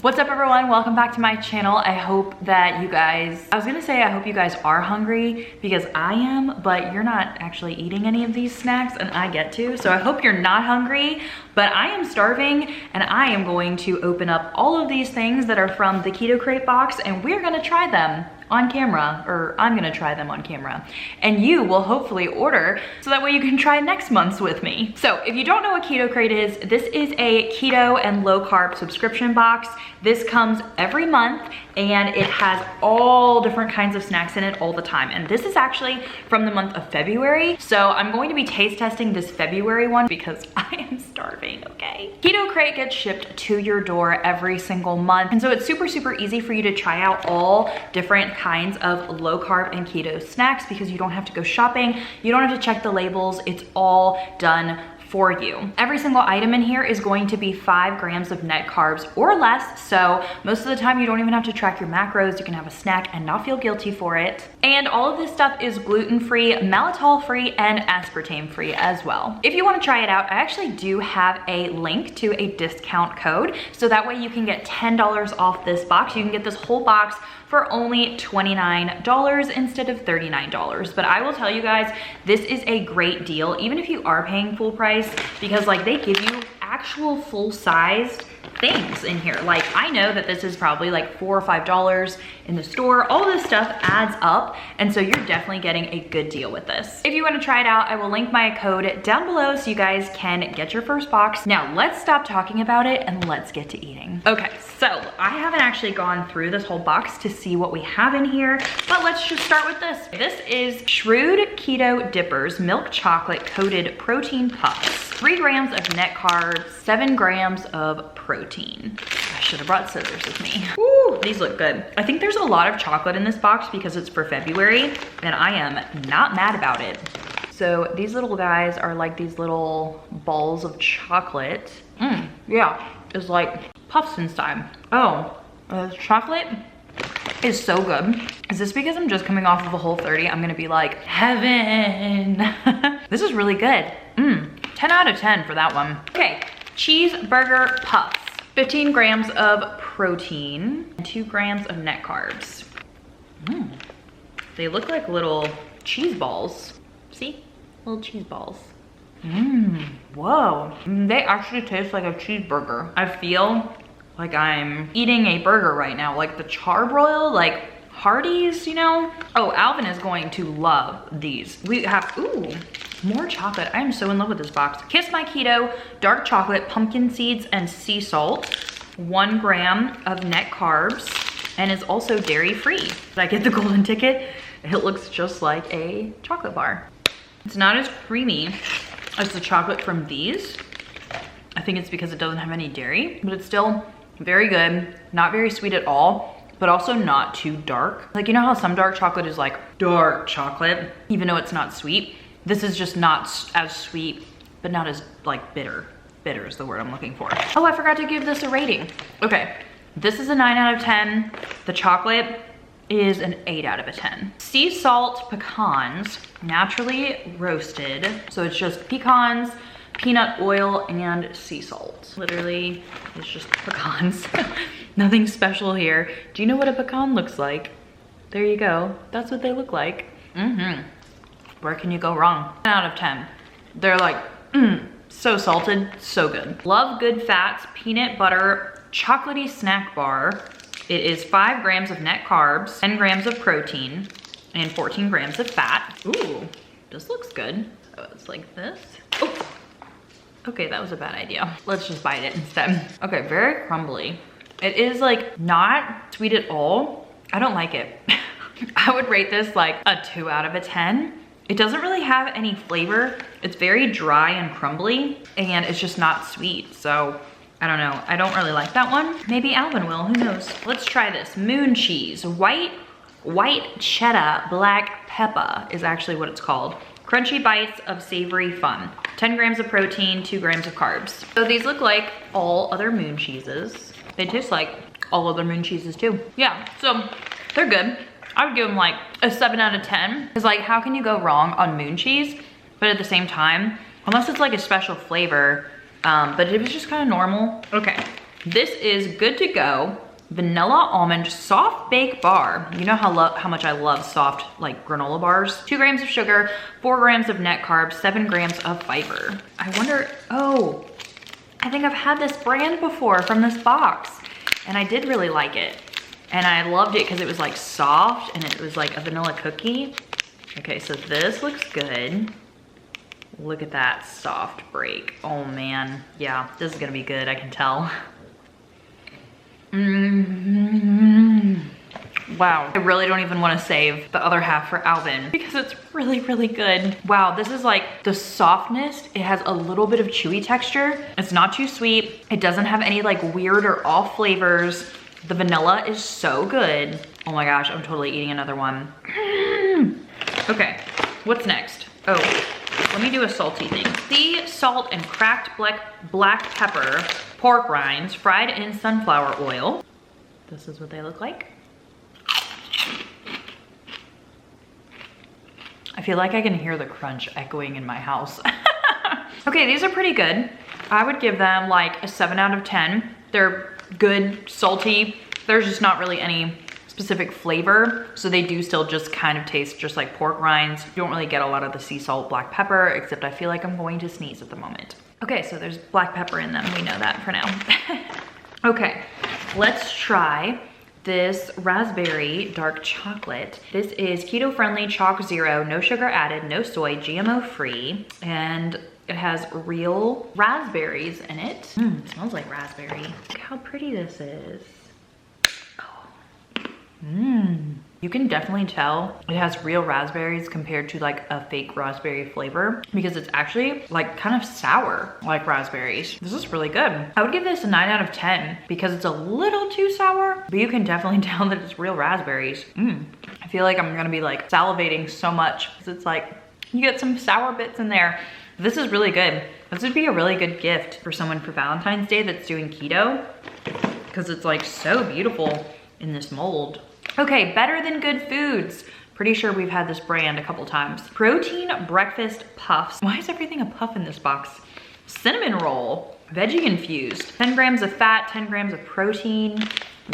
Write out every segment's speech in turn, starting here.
What's up everyone, welcome back to my channel. I hope that you guys, I hope you guys are hungry because I am, but you're not actually eating any of these snacks and I get to. So I hope you're not hungry, but I am starving and I am going to open up all of these things that are from the Keto Krate box and we're gonna try them on camera, or I'm gonna try them on camera. And you will hopefully order so that way you can try next month's with me. So if you don't know what Keto Krate is, this is a keto and low carb subscription box. This comes every month and it has all different kinds of snacks in it all the time. And this is actually from the month of February. So I'm going to be taste testing this February one because I am starving, okay? Keto Krate gets shipped to your door every single month. And so it's super, super easy for you to try out all different kinds of low carb and keto snacks because you don't have to go shopping. You don't have to check the labels. It's all done for you. Every single item in here is going to be 5 grams of net carbs or less. So most of the time you don't even have to track your macros. You can have a snack and not feel guilty for it. And all of this stuff is gluten-free, maltol-free, and aspartame-free as well. If you want to try it out, I actually do have a link to a discount code. So that way you can get $10 off this box. You can get this whole box for only $29 instead of $39. But I will tell you guys, this is a great deal, even if you are paying full price, because like they give you actual full-sized things in here. Like I know that this is probably like $4 or $5 in the store. All this stuff adds up, and so you're definitely getting a good deal with this. If you want to try it out, I will link my code down below so you guys can get your first box. Now let's stop talking about it and let's get to eating. Okay, so I haven't actually gone through this whole box to see what we have in here, but let's just start with this. This is Shrewd Keto Dippers Milk Chocolate Coated Protein Puffs. 3 grams of net carbs, 7 grams of protein. I should have brought scissors with me. Ooh, these look good. I think there's a lot of chocolate in this box because it's for February, and I am not mad about it. So these little guys are like these little balls of chocolate. Yeah, it's like puffs inside. Oh, chocolate is so good. Is this because I'm just coming off of a Whole30? I'm gonna be like, heaven. This is really good. 10 out of 10 for that one. Okay, cheeseburger puffs. 15 grams of protein and 2 grams of net carbs. They look like little cheese balls. See? Little cheese balls. Whoa. They actually taste like a cheeseburger. I feel like I'm eating a burger right now, like the charbroil, like Hardee's, you know? Oh, Alvin is going to love these. We have, ooh, more chocolate. I am so in love with this box. Kiss My Keto, dark chocolate, pumpkin seeds, and sea salt. 1 gram of net carbs, and is also dairy-free. Did I get the golden ticket? It looks just like a chocolate bar. It's not as creamy as the chocolate from these. I think it's because it doesn't have any dairy, but it's still very good. Not very sweet at all, but also not too dark. Like, you know how some dark chocolate is like dark chocolate, even though it's not sweet? This is just not as sweet, but not as like bitter. Bitter is the word I'm looking for. Oh, I forgot to give this a rating. Okay, this is a 9 out of 10. The chocolate is an 8 out of 10. Sea salt pecans, naturally roasted. So it's just pecans, peanut oil, and sea salt. Literally, it's just pecans. Nothing special here. Do you know what a pecan looks like? There you go. That's what they look like. Where can you go wrong? 10 out of 10. They're like, so salted, so good. Love Good Fats peanut butter chocolatey snack bar. It is 5 grams of net carbs, 10 grams of protein, and 14 grams of fat. Ooh, this looks good. So it's like this. Oh, okay, that was a bad idea. Let's just bite it instead. Okay, very crumbly. It is like not sweet at all. I don't like it. I would rate this like a 2 out of 10. It doesn't really have any flavor. It's very dry and crumbly, and it's just not sweet. So I don't know. I don't really like that one. Maybe Alvin will, who knows? Let's try this. Moon cheese, white cheddar, black pepper is actually what it's called. Crunchy bites of savory fun. 10 grams of protein, 2 grams of carbs. So these look like all other moon cheeses. They taste like all other moon cheeses too. Yeah, so they're good. I would give them like a 7 out of 10. Because like, how can you go wrong on moon cheese? But at the same time, Unless it's like a special flavor, but it was just kind of normal. Okay, this is Good to Go Vanilla Almond Soft Bake Bar. You know how much I love soft like granola bars. 2 grams of sugar, 4 grams of net carbs, 7 grams of fiber. I wonder, oh, I think I've had this brand before from this box and I did really like it. And I loved it because it was like soft and it was like a vanilla cookie. Okay, so this looks good. Look at that soft break. Oh man, yeah, this is gonna be good, I can tell. Wow, I really don't even want to save the other half for Alvin because it's really, really good. Wow, this is like the softness. It has a little bit of chewy texture. It's not too sweet. It doesn't have any like weird or off flavors. The vanilla is so good. Oh my gosh, I'm totally eating another one. Okay, what's next? Oh, let me do a salty thing. Sea salt and cracked black pepper pork rinds fried in sunflower oil. This is what they look like. I feel like I can hear the crunch echoing in my house. Okay, these are pretty good. I would give them like a 7 out of 10. They're good, salty. There's just not really any specific flavor, so they do still just kind of taste just like pork rinds. You don't really get a lot of the sea salt black pepper, except I feel like I'm going to sneeze at the moment. Okay, so there's black pepper in them. We know that for now. Okay, let's try this raspberry dark chocolate. This is keto friendly, chalk zero, no sugar added, no soy, GMO free, and it has real raspberries in it. It smells like raspberry. Look how pretty this is. You can definitely tell it has real raspberries compared to like a fake raspberry flavor because it's actually like kind of sour like raspberries. This is really good. I would give this a 9 out of 10 because it's a little too sour, but you can definitely tell that it's real raspberries. I feel like I'm gonna be like salivating so much because it's like you get some sour bits in there. This is really good. This would be a really good gift for someone for Valentine's Day that's doing keto because it's like so beautiful in this mold. Okay, Better Than Good Foods. Pretty sure we've had this brand a couple times. Protein breakfast puffs. Why is everything a puff in this box? Cinnamon roll, veggie infused. 10 grams of fat, 10 grams of protein,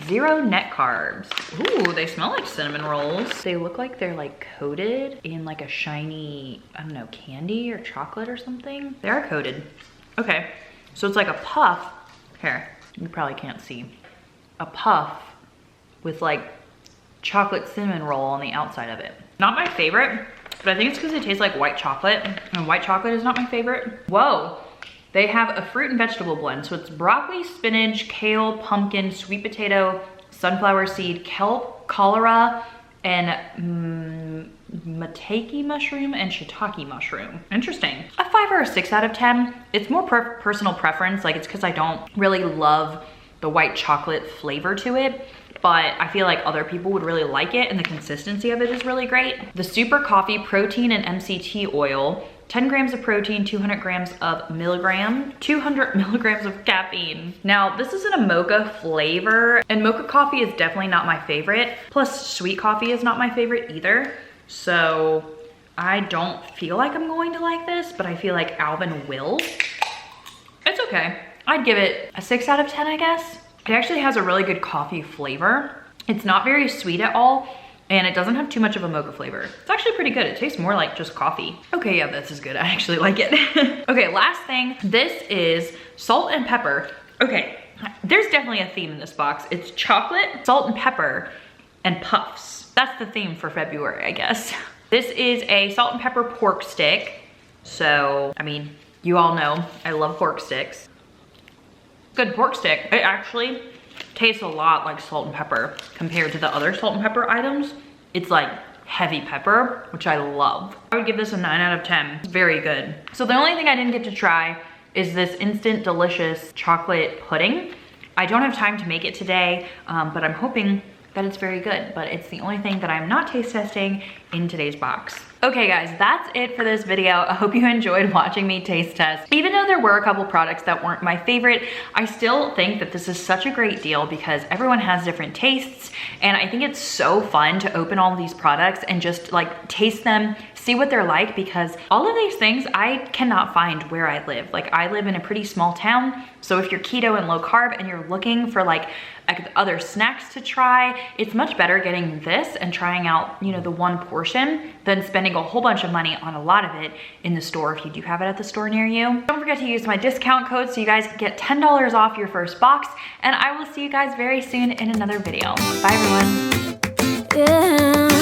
0 net carbs. Ooh, they smell like cinnamon rolls. They look like they're like coated in like a shiny, I don't know, candy or chocolate or something. They are coated. Okay, so it's like a puff. Here, you probably can't see. A puff with like chocolate cinnamon roll on the outside of it. Not my favorite, but I think it's because it tastes like white chocolate, and white chocolate is not my favorite. Whoa, they have a fruit and vegetable blend. So it's broccoli, spinach, kale, pumpkin, sweet potato, sunflower seed, kelp, cholera, and maitake mushroom and shiitake mushroom. Interesting. A 5 or a 6 out of 10. It's more personal preference. Like it's because I don't really love the white chocolate flavor to it, but I feel like other people would really like it and the consistency of it is really great. The Super Coffee Protein and MCT Oil, 10 grams of protein, 200 grams of 200 milligrams of caffeine. Now, this isn't a mocha flavor, and mocha coffee is definitely not my favorite. Plus, sweet coffee is not my favorite either. So I don't feel like I'm going to like this, but I feel like Alvin will. It's okay. I'd give it a 6 out of 10, I guess. It actually has a really good coffee flavor. It's not very sweet at all, and it doesn't have too much of a mocha flavor. It's actually pretty good. It tastes more like just coffee. Okay, yeah, this is good. I actually like it. Okay, last thing. This is salt and pepper. Okay, there's definitely a theme in this box. It's chocolate, salt and pepper, and puffs. That's the theme for February, I guess. This is a salt and pepper pork stick. So, I mean, you all know I love pork sticks. Good pork stick. It actually tastes a lot like salt and pepper compared to the other salt and pepper items. It's like heavy pepper, which I love. I would give this a 9 out of 10. It's very good. So the only thing I didn't get to try is this instant delicious chocolate pudding. I don't have time to make it today, but I'm hoping that it's very good, but it's the only thing that I'm not taste testing in today's box. Okay guys, that's it for this video. I hope you enjoyed watching me taste test. Even though there were a couple products that weren't my favorite, I still think that this is such a great deal because everyone has different tastes, and I think it's so fun to open all these products and just like taste them, see what they're like, because all of these things I cannot find where I live. Like, I live in a pretty small town, so if you're keto and low carb and you're looking for like other snacks to try, it's much better getting this and trying out, you know, the one portion than spending a whole bunch of money on a lot of it in the store if you do have it at the store near you. Don't forget to use my discount code so you guys get $10 off your first box, and I will see you guys very soon in another video. Bye everyone. Yeah.